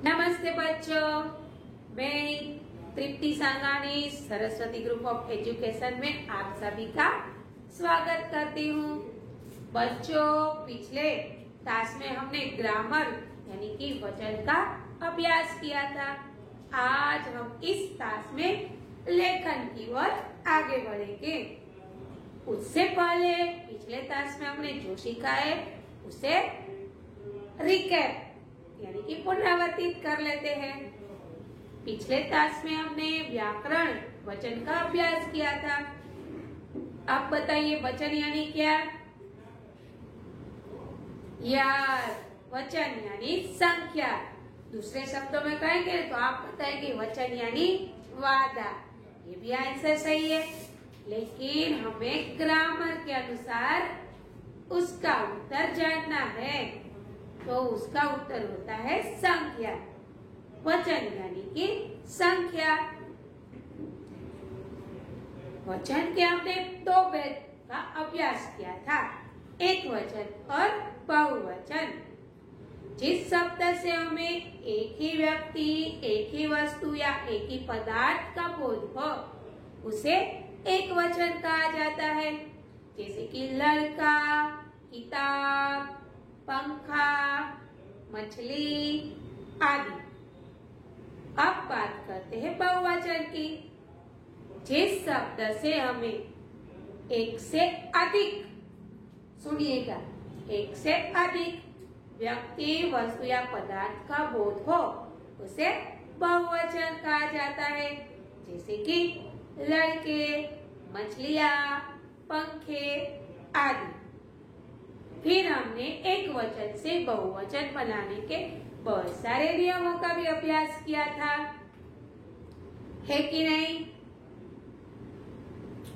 नमस्ते बच्चों, मैं तृप्ति सांगानी सरस्वती ग्रुप ऑफ एजुकेशन में आप सभी का स्वागत करती हूँ। बच्चों, पिछले क्लास में हमने ग्रामर यानी कि वचन का अभ्यास किया था। आज हम इस क्लास में लेखन की ओर आगे बढ़ेंगे। उससे पहले पिछले क्लास में हमने जो सीखा है उसे रिकैप यानी कि पुनरावर्तित कर लेते हैं। पिछले क्लास में हमने व्याकरण वचन का अभ्यास किया था। अब बताइए वचन यानी क्या? यार, वचन यानी संख्या। दूसरे शब्दों में कहेंगे तो आप बताएंगे वचन यानी वादा। ये भी आंसर सही है, लेकिन हमें ग्रामर के अनुसार उसका उत्तर जानना है, तो उसका उत्तर होता है संख्या। वचन यानी कि संख्या। वचन के हमने दो भेद का अभ्यास किया था, एक वचन और बहुवचन। जिस शब्द से हमें एक ही व्यक्ति, एक ही वस्तु या एक ही पदार्थ का बोध हो उसे एक वचन कहा जाता है, जैसे कि लड़का, किताब, पंखा, मछली आदि। अब बात करते हैं बहुवचन की। जिस शब्द से हमें एक से अधिक, सुनिएगा, एक से अधिक व्यक्ति, वस्तु या पदार्थ का बोध हो उसे बहुवचन कहा जाता है, जैसे कि लड़के, मछलियाँ, पंखे आदि। फिर हमने एक वचन से बहुवचन बनाने के बहुत सारे नियमों का भी अभ्यास किया था, है कि नहीं?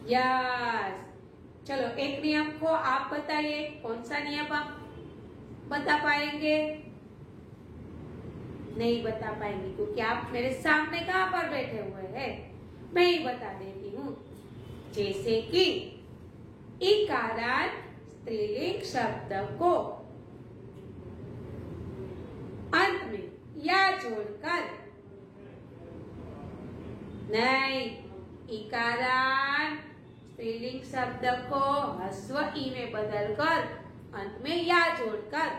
यस। चलो एक नियम को आप बताइए, कौन सा नियम आप बता पाएंगे? नहीं बता पाएंगे क्योंकि आप मेरे सामने कहाँ पर बैठे हुए हैं। मैं ही बता देती हूँ। जैसे कि इकारांत स्त्रीलिंग शब्द को अंत में या जोड़कर, नहीं, इकारांत स्त्रीलिंग शब्द को ह्रस्व ई में बदलकर अंत में या जोड़कर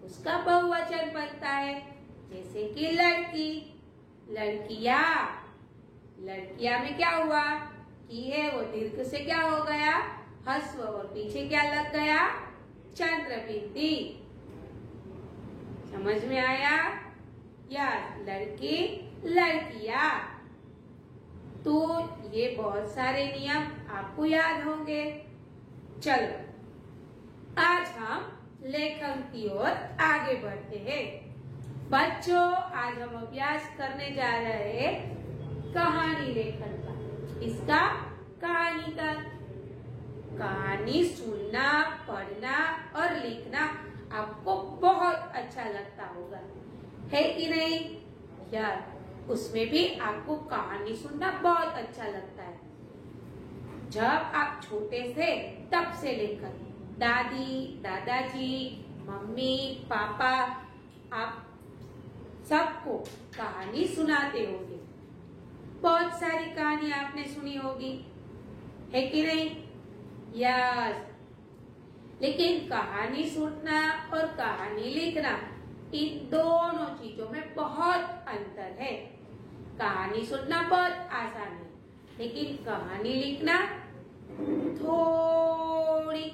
उसका बहुवचन बनता है, जैसे कि लड़की, लड़कियां। लड़कियां में क्या हुआ कि है वो दीर्घ से क्या हो गया, ह्रस्व, और पीछे क्या लग गया, चंद्र बिंदी। समझ में आया? या लड़की, लड़कियां। तो ये बहुत सारे नियम आपको याद होंगे। चलो आज हम लेखन की ओर आगे बढ़ते हैं। बच्चों, आज हम अभ्यास करने जा रहे हैं कहानी लेखन का। इसका कहानी का। कहानी सुनना, पढ़ना और लिखना आपको बहुत अच्छा लगता होगा, है कि नहीं? यार, उसमें भी आपको कहानी सुनना बहुत अच्छा लगता है। जब आप छोटे थे तब से लेकर दादी, दादाजी, मम्मी, पापा आप सबको कहानी सुनाते होंगे। बहुत सारी कहानी आपने सुनी होगी, है कि नहीं? यस। लेकिन कहानी सुनना और कहानी लिखना, इन दोनों चीजों में बहुत अंतर है। कहानी सुनना बहुत आसान है, लेकिन कहानी लिखना थोड़ी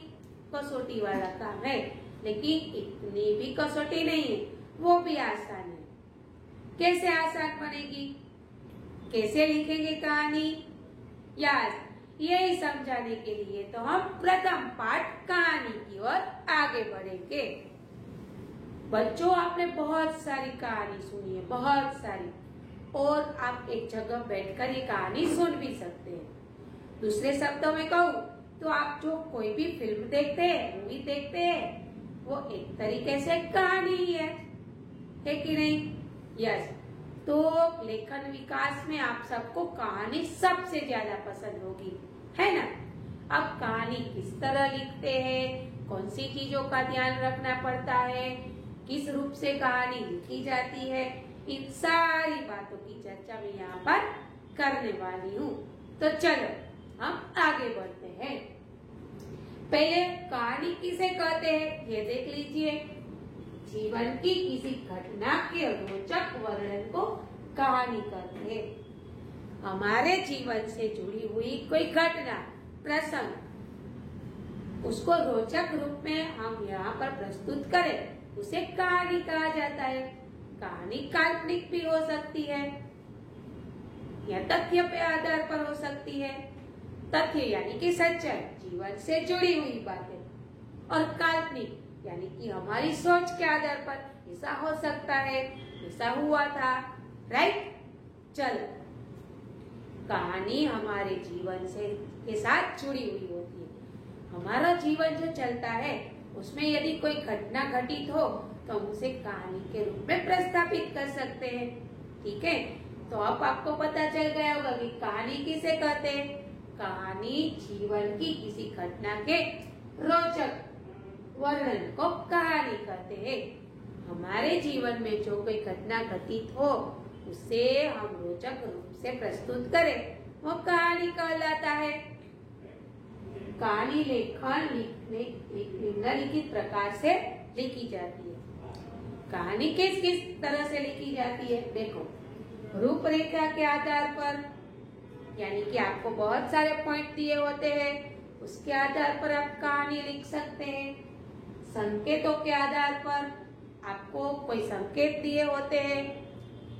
कसौटी वाला काम है, लेकिन इतनी भी कसौटी नहीं है, वो भी आसान है। कैसे आसान बनेगी? कैसे लिखेंगे कहानी? यस, यही समझाने के लिए तो हम प्रथम पाठ कहानी की ओर आगे बढ़ेंगे। बच्चों, आपने बहुत सारी कहानी सुनी है, बहुत सारी, और आप एक जगह बैठकर ये कहानी सुन भी सकते हैं। दूसरे शब्दों में कहूँ तो आप जो कोई भी फिल्म देखते हैं, मूवी देखते हैं, वो एक तरीके से कहानी ही है कि नहीं? यस। तो लेखन विकास में आप सबको कहानी सबसे ज्यादा पसंद होगी, है ना? अब कहानी किस तरह लिखते हैं, कौन सी चीजों का ध्यान रखना पड़ता है, किस रूप से कहानी लिखी जाती है, इन सारी बातों की चर्चा मैं यहाँ पर करने वाली हूँ। तो चलो हम आगे बढ़ते हैं। पहले कहानी किसे कहते हैं ये देख लीजिए। जीवन की किसी घटना के रोचक वर्णन को कहानी कहते हैं। हमारे जीवन से जुड़ी हुई कोई घटना, प्रसंग, उसको रोचक रूप में हम यहाँ पर प्रस्तुत करें, उसे कहानी कहा जाता है। कहानी काल्पनिक भी हो सकती है या तथ्य पे आधार पर हो सकती है। तथ्य यानी कि सच्चाई, जीवन से जुड़ी हुई बातें, और काल्पनिक यानी कि हमारी सोच के आधार पर ऐसा हो सकता है, ऐसा हुआ था। राइट? चलो, कहानी हमारे जीवन से के साथ जुड़ी हुई होती है। हमारा जीवन जो चलता है उसमें यदि कोई घटना घटित हो तो हम उसे कहानी के रूप में प्रस्थापित कर सकते हैं। ठीक है, तो अब आपको पता चल गया होगा कि कहानी किसे कहते हैं। कहानी जीवन की किसी घटना के रोचक वर्णन को कहानी कहते हैं। हमारे जीवन में जो कोई घटना घटित हो उसे हम रोचक रूप से प्रस्तुत करें, वो कहानी कहलाता है। कहानी लेखन निम्नलिखित प्रकार से लिखी जाती है। कहानी किस किस तरह से लिखी जाती है देखो। रूपरेखा के आधार पर, यानी कि आपको बहुत सारे पॉइंट दिए होते हैं, उसके आधार पर आप कहानी लिख सकते हैं। संकेतों के आधार पर, आपको कोई संकेत दिए होते हैं,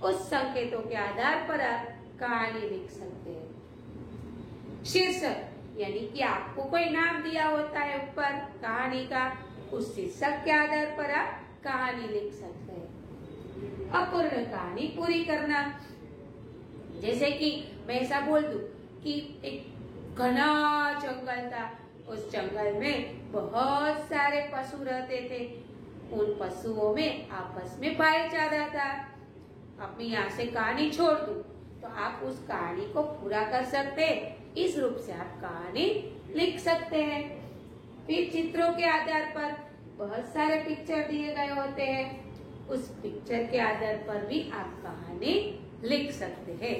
उस संकेतों के आधार पर आप कहानी लिख सकते हैं। शीर्षक यानी कि आपको कोई नाम दिया होता है ऊपर कहानी का, उस शीर्षक के आधार पर आप कहानी लिख सकते हैं। अपूर्ण कहानी पूरी करना, जैसे कि मैं ऐसा बोल दूं कि एक घना जंगल था, उस जंगल में बहुत सारे पशु रहते थे, उन पशुओं में आपस में भाईचारा था। अब मैं यहाँ से कहानी छोड़ दूं तो आप उस कहानी को पूरा कर सकते हैं। इस रूप से आप कहानी लिख सकते हैं। फिर चित्रों के आधार पर बहुत सारे पिक्चर दिए गए होते हैं, उस पिक्चर के आधार पर भी आप कहानी लिख सकते हैं।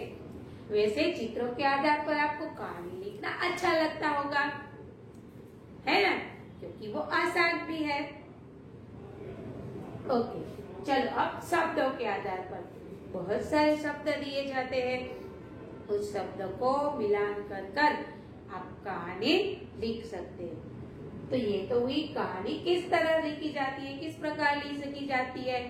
वैसे चित्रों के आधार पर आपको कहानी लिखना अच्छा लगता होगा, है ना, क्योंकि वो आसान भी है। ओके, चलो अब शब्दों के आधार पर बहुत सारे शब्द दिए जाते हैं, उस शब्द को मिलान कर आप कहानी लिख सकते हैं। तो ये तो हुई कहानी किस तरह लिखी जाती है, किस प्रकार लिखी जाती है।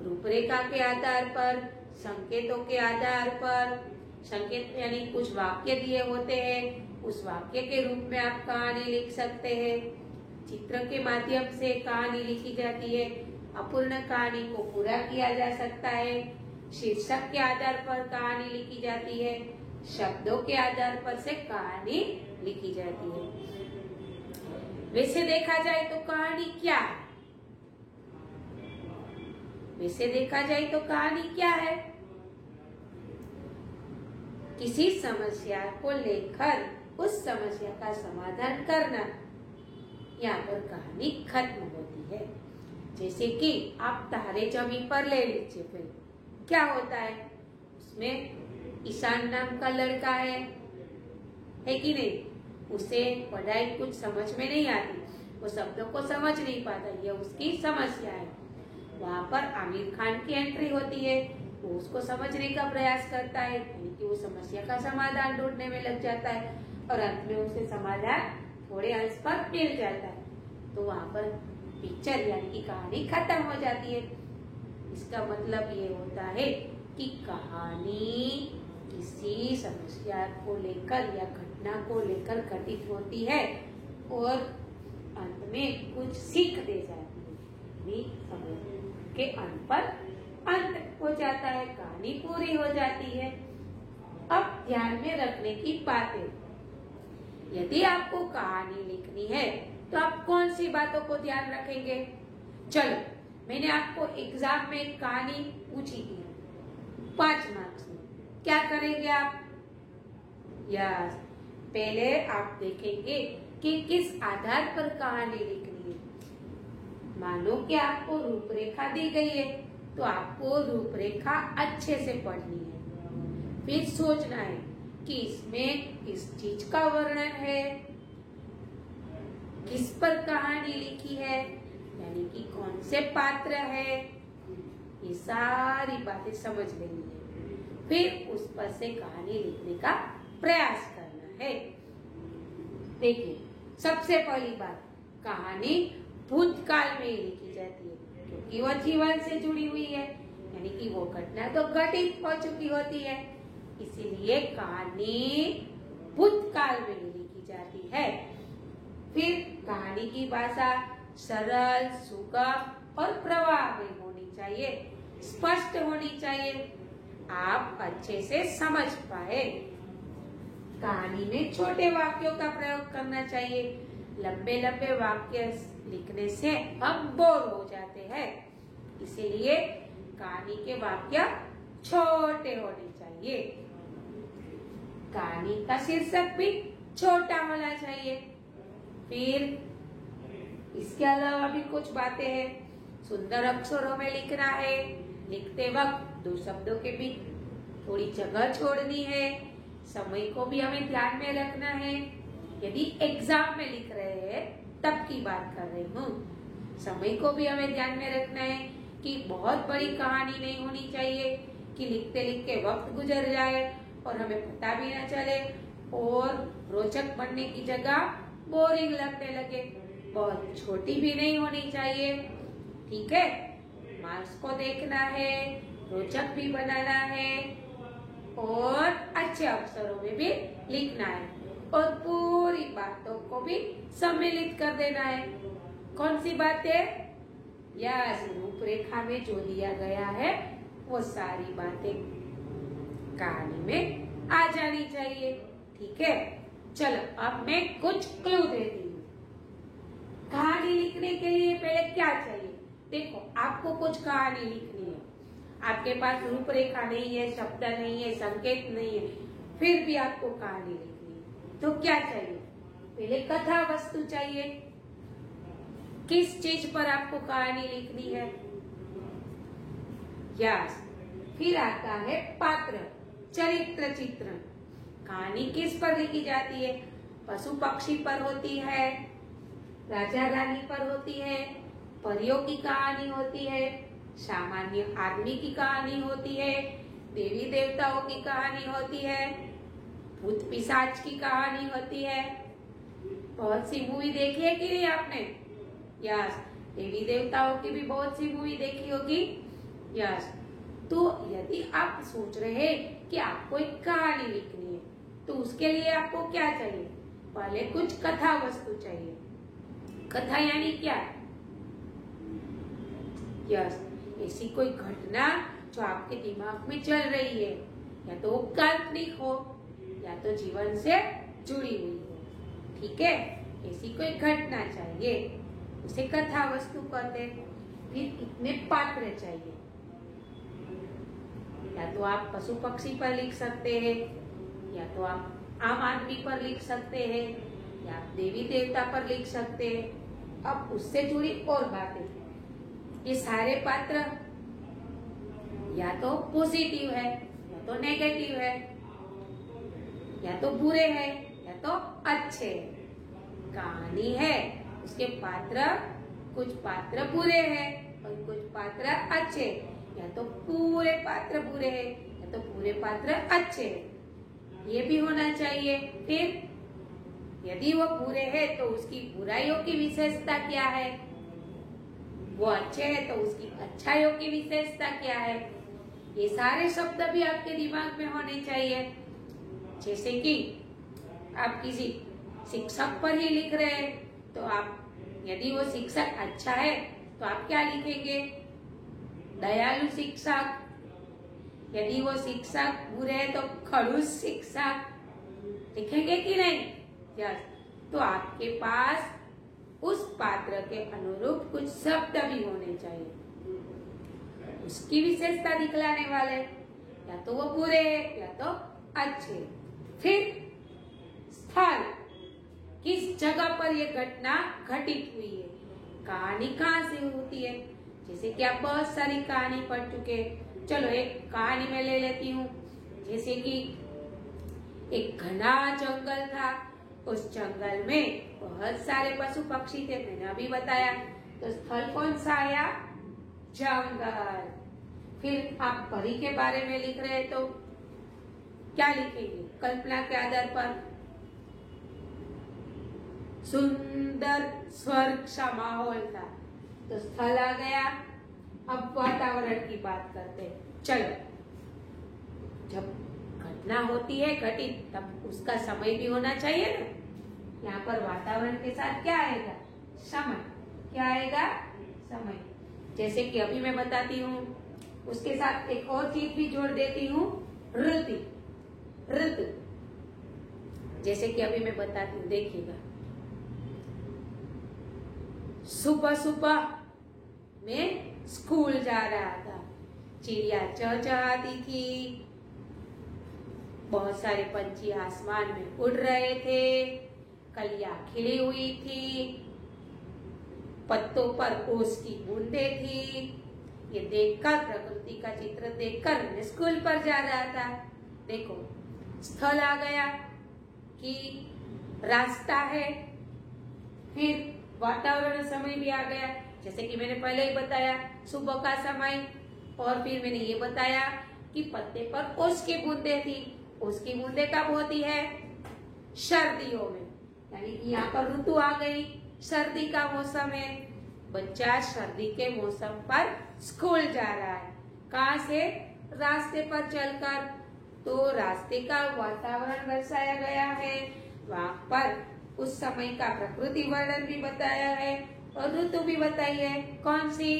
रूपरेखा के आधार पर, संकेतों के आधार पर, संकेत यानी कुछ वाक्य दिए होते हैं, उस वाक्य के रूप में आप कहानी लिख सकते हैं। चित्र के माध्यम से कहानी लिखी जाती है। अपूर्ण कहानी को पूरा किया जा सकता है। शीर्षक के आधार पर कहानी लिखी जाती है। शब्दों के आधार पर से कहानी लिखी जाती है। वैसे देखा जाए तो कहानी क्या है? वैसे देखा जाए तो कहानी क्या है? किसी समस्या को लेकर उस समस्या का समाधान करना, यहाँ पर कहानी खत्म होती है। जैसे कि आप तारे जमीन पर ले लीजिए, फिर क्या होता है, उसमें ईशान नाम का लड़का है कि नहीं, उसे पढ़ाई कुछ समझ में नहीं आती, वो शब्दों को समझ नहीं पाता, ये उसकी समस्या है। वहाँ पर आमिर खान की एंट्री होती है, वो उसको समझने का प्रयास करता है, यानी कि वो समस्या का समाधान ढूंढने में लग जाता है और अंत में उसे समाधान थोड़े अंश पर मिल जाता है। तो वहाँ पर पिक्चर यानी कि कहानी खत्म हो जाती है। इसका मतलब ये होता है कि कहानी किसी समस्या को लेकर या घटना को लेकर घटित होती है और अंत में कुछ सीख दे जाती है। समय के अंत पर अंत हो जाता है, कहानी पूरी हो जाती है। अब ध्यान में रखने की बातें, यदि आपको कहानी लिखनी है तो आप कौन सी बातों को ध्यान रखेंगे? चलो, मैंने आपको एग्जाम में एक कहानी पूछी थी 5 मार्क्स में, क्या करेंगे आप? यस, पहले आप देखेंगे कि किस आधार पर कहानी लिखनी है। मानो कि आपको रूपरेखा दी गई है, तो आपको रूपरेखा अच्छे से पढ़नी है। फिर सोचना है कि इसमें किस चीज का वर्णन है, किस पर कहानी लिखी है, यानी कि कौन से पात्र है, ये सारी बातें समझ लेनी है। फिर उस पर से कहानी लिखने का प्रयास करना है। देखिए, सबसे पहली बात, कहानी भूतकाल में ही लिखी जाती है क्योंकि वह जीवन से जुड़ी हुई है, यानी कि वो घटना तो घटित हो चुकी होती है, इसीलिए कहानी भूतकाल में ही लिखी जाती है। फिर कहानी की भाषा सरल, सुगम और प्रभावी होनी चाहिए, स्पष्ट होनी चाहिए, आप अच्छे से समझ पाए। कहानी में छोटे वाक्यों का प्रयोग करना चाहिए। लंबे लंबे वाक्य लिखने से हम बोर हो जाते हैं, इसीलिए कहानी के वाक्य छोटे होने चाहिए। कहानी का शीर्षक भी छोटा होना चाहिए। फिर इसके अलावा भी कुछ बातें हैं। सुंदर अक्षरों में लिखना है। लिखते वक्त दो शब्दों के बीच थोड़ी जगह छोड़नी है। समय को भी हमें ध्यान में रखना है। यदि एग्जाम में लिख रहे हैं तब की बात कर रही हूँ। समय को भी हमें ध्यान में रखना है कि बहुत बड़ी कहानी नहीं होनी चाहिए कि लिखते लिखते वक्त गुजर जाए और हमें पता भी न चले और रोचक बनने की जगह बोरिंग लगने लगे। बहुत छोटी भी नहीं होनी चाहिए, ठीक है। मार्क्स को देखना है, रोचक भी बनाना है और अच्छे अक्षरों में भी लिखना है और पूरी बातों को भी सम्मिलित कर देना है। कौन सी बातें? यस, रूपरेखा में जो दिया गया है वो सारी बातें कहानी में आ जानी चाहिए, ठीक है। चलो, अब मैं कुछ क्लू देती हूँ। कहानी लिखने के लिए पहले क्या चाहिए? देखो, आपको कुछ कहानी लिखनी है, आपके पास रूपरेखा नहीं है, शब्द नहीं है, संकेत नहीं है, फिर भी आपको कहानी लिखनी है, तो क्या चाहिए? पहले कथा वस्तु चाहिए। किस चीज पर आपको कहानी लिखनी है? यस, फिर आता है पात्र, चरित्र चित्रण। कहानी किस पर लिखी जाती है? पशु पक्षी पर होती है, राजा रानी पर होती है, परियों की कहानी होती है, सामान्य आदमी की कहानी होती है, देवी देवताओं की कहानी होती है, भूत पिशाच की कहानी होती है। बहुत सी मूवी देखी है कि नहीं आपने? यस, देवी देवताओं की भी बहुत सी मूवी देखी होगी। यस, तो यदि आप सोच रहे हैं कि आपको एक कहानी लिखनी है तो उसके लिए आपको क्या चाहिए? पहले कुछ कथा वस्तु चाहिए। कथा यानी क्या? यस, ऐसी कोई घटना जो आपके दिमाग में चल रही है, या तो वो काल्पनिक हो या तो जीवन से जुड़ी हुई हो, ठीक है। ऐसी कोई घटना चाहिए, उसे कथा वस्तु कहते हैं। फिर इतने पात्र चाहिए, या तो आप पशु पक्षी पर लिख सकते हैं, या तो आप आम आदमी पर लिख सकते हैं, या आप देवी देवता पर लिख सकते हैं। अब उससे जुड़ी और बातें, ये सारे पात्र या तो पॉजिटिव है या तो नेगेटिव है, या तो बुरे हैं या तो अच्छे। कहानी है, उसके पात्र, कुछ पात्र बुरे हैं और कुछ पात्र अच्छे, या तो पूरे पात्र बुरे हैं या तो पूरे पात्र अच्छे, ये भी होना चाहिए। फिर यदि वो बुरे हैं तो उसकी बुराइयों की विशेषता क्या है, वो अच्छे हैं तो उसकी अच्छाइयों की विशेषता क्या है, ये सारे शब्द भी आपके दिमाग में होने चाहिए। जैसे कि आप किसी शिक्षक पर ही लिख रहे हैं तो आप, यदि वो शिक्षक अच्छा है तो आप क्या लिखेंगे? दयालु शिक्षक। यदि वो शिक्षक बुरे है तो खड़ूस शिक्षक लिखेंगे कि नहीं? यस, तो आपके पास उस पात्र के अनुरूप कुछ शब्द भी होने चाहिए, उसकी विशेषता दिखलाने वाले, या तो वो बुरे या तो अच्छे। फिर स्थल, किस जगह पर यह घटना घटित हुई है, कहानी कहाँ से होती है। जैसे कि आप बहुत सारी कहानी पढ़ चुके। चलो एक कहानी मैं ले लेती हूँ। जैसे कि एक घना जंगल था, उस जंगल में बहुत सारे पशु पक्षी थे, मैंने अभी बताया। तो स्थल कौन सा आया? जंगल। फिर आप परी के बारे में लिख रहे हैं तो क्या लिखेंगे? कल्पना के आधार पर सुंदर स्वर्ग सा माहौल था, तो स्थल आ गया। अब वातावरण की बात करते हैं। चलो, जब घटना होती है घटित, तब उसका समय भी होना चाहिए ना। यहाँ पर वातावरण के साथ क्या आएगा? समय। क्या आएगा? समय। जैसे कि अभी मैं बताती हूँ, उसके साथ एक और चीज भी जोड़ देती हूँ, ऋतु। ऋतु जैसे कि अभी मैं बताती हूँ, देखिएगा। सुबह सुबह मैं स्कूल जा रहा था, चिड़िया चहचहाती थी, बहुत सारे पंछी आसमान में उड़ रहे थे, कलियां खिली हुई थी, पत्तों पर ओस की बूंदें थी। ये देखकर, प्रकृति का चित्र देखकर मैं स्कूल पर जा रहा था। देखो, स्थल आ गया कि रास्ता है, फिर वातावरण समय भी आ गया, जैसे कि मैंने पहले ही बताया, सुबह का समय। और फिर मैंने ये बताया कि पत्ते पर ओस की बूंदें थी। ओस की बूंदें कब होती है? सर्दियों में, यानी कि यहाँ पर ऋतु आ गई, सर्दी का मौसम है। बच्चा सर्दी के मौसम पर स्कूल जा रहा है। कहाँ से? रास्ते पर चलकर। तो रास्ते का वातावरण दर्शाया गया है, वहां पर उस समय का प्रकृति वर्णन भी बताया है और ऋतु भी बताई है। कौन सी?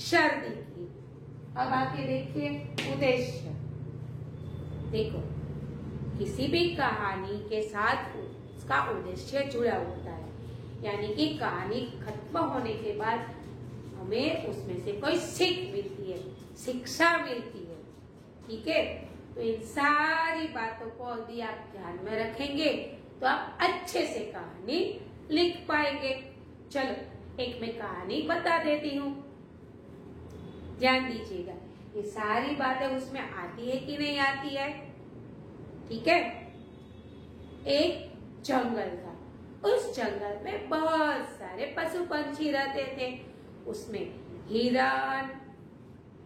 सर्दी की। अब आके देखिए उद्देश्य। देखो, किसी भी कहानी के साथ उसका उद्देश्य जुड़ा होता है, यानी कि कहानी खत्म होने के बाद हमें उसमें से कोई सीख मिलती है, शिक्षा मिलती है। ठीक है, तो इन सारी बातों को यदि आप ध्यान में रखेंगे तो आप अच्छे से कहानी लिख पाएंगे। चलो, एक मैं कहानी बता देती हूँ, ध्यान दीजिएगा। ये सारी बातें उसमें आती है कि नहीं आती है? ठीक है। एक जंगल था, उस जंगल में बहुत सारे पशु पंछी रहते थे। उसमें हिरण,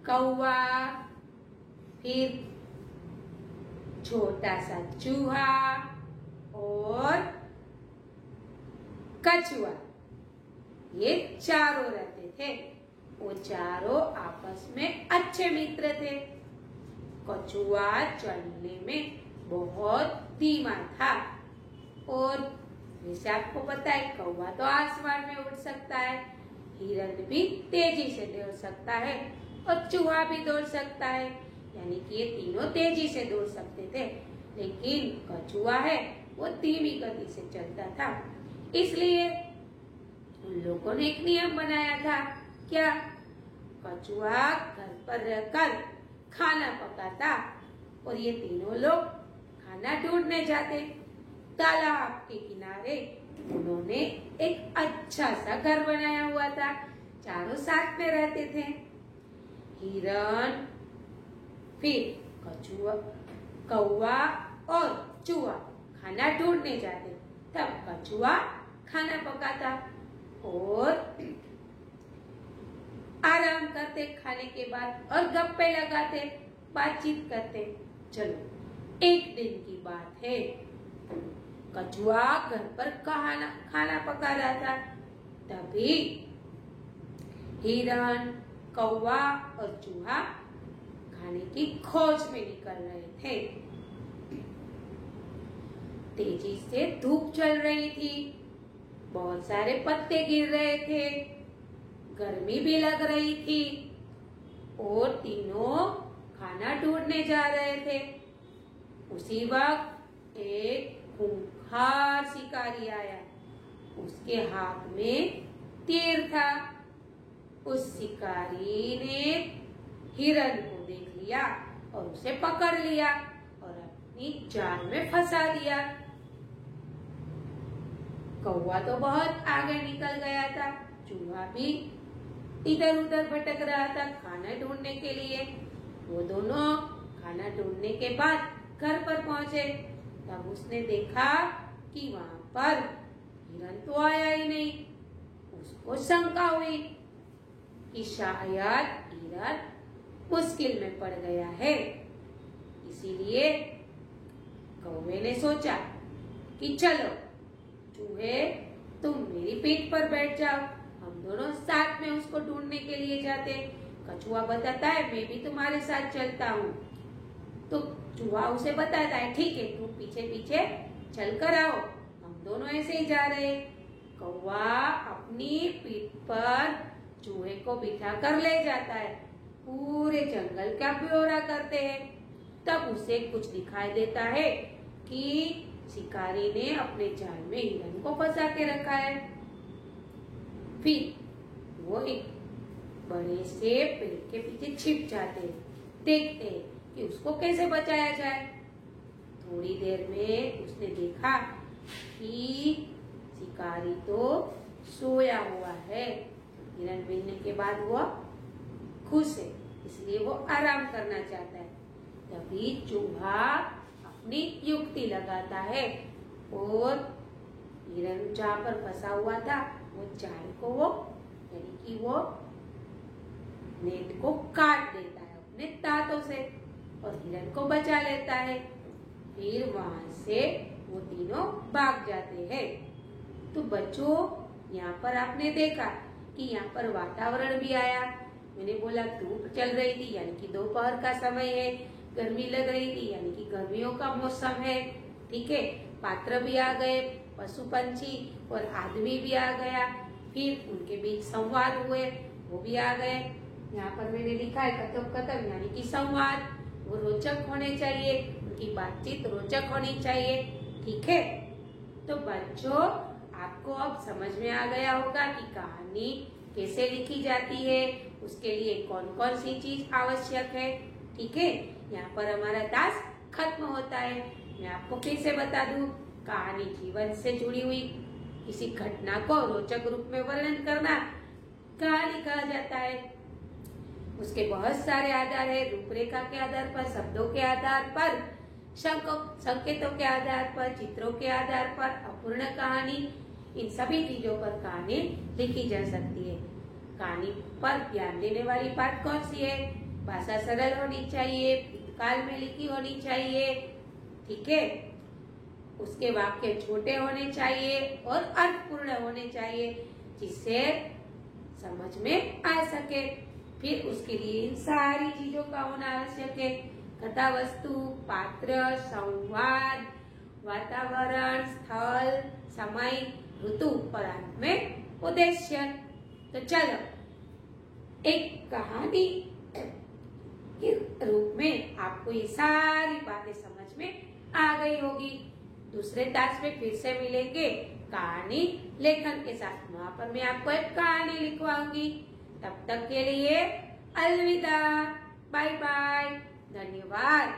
कौवा, फिर छोटा सा चूहा और कछुआ, ये चारों रहते थे। वो चारों आपस में अच्छे मित्र थे। कछुआ चलने में बहुत धीमा था, और जैसे आपको पता है, कौवा तो आसमान में उड़ सकता है, हिरण भी तेजी से दौड़ सकता है और चूहा भी दौड़ सकता है, यानी कि ये तीनों तेजी से दौड़ सकते थे। लेकिन कछुआ है वो धीमी गति से चलता था। इसलिए उन लोगों ने एक नियम बनाया था। क्या? कछुआ घर पर रहकर खाना पकाता और ये तीनों लोग खाना ढूंढने जाते। तालाब के किनारे उन्होंने एक अच्छा सा घर बनाया हुआ था, चारों साथ में रहते थे। हिरण, फिर कछुआ, कौवा और चूहा खाना ढूंढने जाते, तब कछुआ खाना पकाता और आराम करते खाने के बाद, और गप्पे लगाते, बातचीत करते। चलो, एक दिन की बात है, कछुआ घर पर खाना पका रहा था, तभी हिरण, कौवा और चूहा खाने की खोज में निकल रहे थे। तेजी से धूप चल रही थी, बहुत सारे पत्ते गिर रहे थे, गर्मी भी लग रही थी, और तीनों खाना ढूंढने जा रहे थे। उसी वक्त एक खूंखार शिकारी आया, उसके हाथ में तीर था। उस शिकारी ने हिरण को देख लिया और उसे पकड़ लिया और अपनी जाल में फंसा दिया। कौवा तो बहुत आगे निकल गया था, चूहा भी इधर उधर भटक रहा था खाना ढूंढने के लिए। वो दोनों खाना ढूंढने के बाद घर पर पहुंचे। तब उसने देखा कि वहां पर हिरन तो आया ही नहीं। उसको शंका हुई कि शायद हिरन मुश्किल में पड़ गया है। इसीलिए कौवे ने सोचा कि चलो चूहे तुम मेरी पीठ पर बैठ जाओ, हम दोनों साथ में उसको ढूंढने के लिए जाते। कछुआ बताता है मैं भी तुम्हारे साथ चलता हूँ। तो चूहा उसे बताता है ठीक है तुम पीछे पीछे चल कर आओ, हम दोनों ऐसे ही जा रहे। कौवा अपनी पीठ पर चूहे को बिठा कर ले जाता है। पूरे जंगल का ब्यौरा करते हैं। तब उसे कुछ दिखाई देता है कि शिकारी ने अपने जाल में हिरन को फंसा के रखा है। फिर वो एक बड़े से पेड़ के पीछे छिप जाते हैं, देखते हैं कि उसको कैसे बचाया जाए। थोड़ी देर में उसने देखा कि शिकारी तो सोया हुआ है। हिरन मिलने के बाद वो खुश है, इसलिए वो आराम करना चाहता है। तभी चूहा अपनी युक्ति लगाता है और हिरन जहाँ पर फंसा हुआ था वो जाल को वो यानी कि वो नेट को काट देता है अपने दांतों से और हिरन को बचा लेता है। फिर वहां से वो तीनों भाग जाते हैं। तो बच्चों यहाँ पर आपने देखा कि यहाँ पर वातावरण भी आया। मैंने बोला धूप चल रही थी यानी कि दोपहर का समय है, गर्मी लग रही थी यानी कि गर्मियों का मौसम है। ठीक है, पात्र भी आ गए, पशु पंछी और आदमी भी आ गया। फिर उनके बीच संवाद हुए, वो भी आ गए। यहाँ पर मैंने लिखा है कथोपकथन यानी कि संवाद, वो रोचक होने चाहिए, उनकी बातचीत रोचक होनी चाहिए। ठीक है, तो बच्चों आपको अब समझ में आ गया होगा कि कहानी कैसे लिखी जाती है, उसके लिए कौन कौन सी चीज आवश्यक है। ठीक है, यहाँ पर हमारा टास्क खत्म होता है। मैं आपको फिर से बता दूं, कहानी जीवन से जुड़ी हुई किसी घटना को रोचक रूप में वर्णन करना कहानी कहा जाता है। उसके बहुत सारे आधार है, रूपरेखा के आधार पर, शब्दों के आधार पर, संकेतों के आधार पर, चित्रों के आधार पर, अपूर्ण कहानी, इन सभी चीजों पर कहानी लिखी जा सकती है। कहानी पर ध्यान देने वाली बात कौन सी है? भाषा सरल होनी चाहिए, भूतकाल में लिखी होनी चाहिए। ठीक है, उसके वाक्य छोटे होने चाहिए और अर्थपूर्ण होने चाहिए जिससे समझ में आ सके। फिर उसके लिए इन सारी चीजों का होना आवश्यक है, कथा वस्तु, पात्र, संवाद, वातावरण, स्थल, समय, ऋतु और अंत में उद्देश्य। तो चलो एक कहानी के रूप में आपको ये सारी बातें समझ में आ गई होगी। दूसरे टास्क में फिर से मिलेंगे कहानी लेखन के साथ। वहां पर मैं आपको एक कहानी लिखवाऊंगी। तब तक के लिए अलविदा, बाय बाय, धन्यवाद।